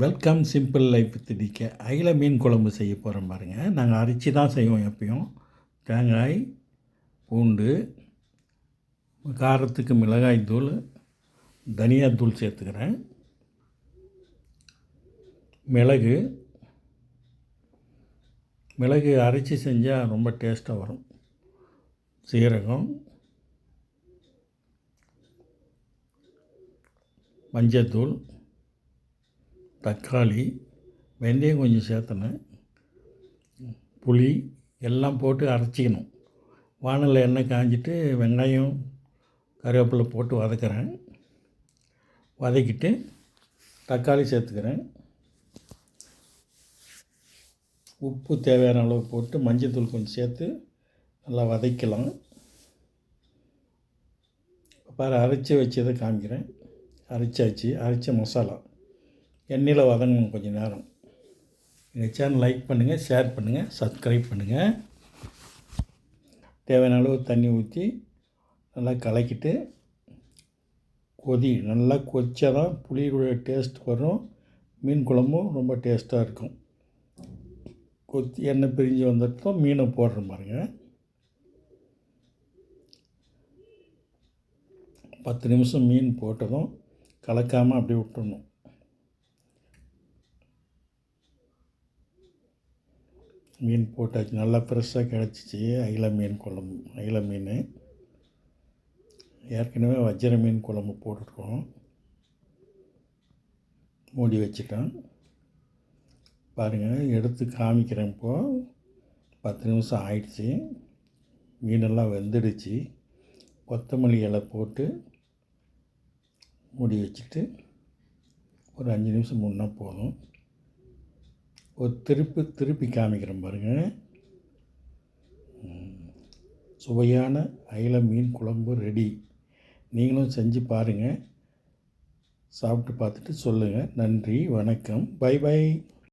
Welcome simple life with DK. அயில மீன் குழம்பு செய்ய போகிறோம் பாருங்கள். நாங்கள் அரைச்சி தான் செய்வோம் எப்பயும். தேங்காய், பூண்டு, காரத்துக்கு மிளகாய் தூள், தனியாத்தூள் சேர்த்துக்கிறேன். மிளகு அரைச்சி செஞ்சால் ரொம்ப டேஸ்ட்டாக வரும். சீரகம், மஞ்சத்தூள், தக்காளி, வெந்தயம் கொஞ்சம் சேர்த்தணும், புளி எல்லாம் போட்டு அரைச்சிக்கணும். வானலில் எண்ணெய் காஞ்சிட்டு வெங்காயம் கருவேப்பிலை போட்டு வதக்கிறேன். வதக்கிட்டு தக்காளி சேர்த்துக்கிறேன். உப்பு தேவையான அளவு போட்டு மஞ்சத்தூள் கொஞ்சம் சேர்த்து நல்லா வதக்கலாம். பாரு, அரைச்சி வச்சதை காமிக்கிறேன். அரைச்ச மசாலா எண்ணெயில் வதங்கணும் கொஞ்சம் நேரம். எங்கள் சேனல் லைக் பண்ணுங்கள், ஷேர் பண்ணுங்கள், சப்ஸ்கிரைப் பண்ணுங்கள். தேவையான அளவு தண்ணி ஊற்றி நல்லா கலக்கிட்டு நல்லா கொதிச்சா தான் புளியோட டேஸ்ட் வரும். மீன் குழம்பும் ரொம்ப டேஸ்ட்டாக இருக்கும். எண்ணெய் பிரிஞ்சு வந்துட்டோம், மீனை போடுற பாருங்க. 10 நிமிஷம் மீன் போட்டதும் கலக்காமல் அப்படியே விட்டுடணும். மீன் போட்டாச்சு, நல்லா ஃப்ரெஷ்ஷாக கிடச்சிச்சு. அயில மீன் ஏற்கனவே வஜ்ர மீன் குழம்பு போட்டுருக்கோம். மூடி வச்சுட்டேன். பாருங்கள், எடுத்து காமிக்கிறேன். இப்போது 10 நிமிஷம் ஆயிடுச்சு. மீனெல்லாம் வெந்துடுச்சு. கொத்தமல்லி இலை போட்டு மூடி வச்சுட்டு ஒரு 5 நிமிஷம் முன்னே போதும். ஒரு திருப்பி காமிக்கிறேன் பாருங்கள். சுவையான அயில மீன் குழம்பு ரெடி. நீங்களும் செஞ்சு பாருங்கள். சாப்பிட்டு பார்த்துட்டு சொல்லுங்கள். நன்றி, வணக்கம், பை பை.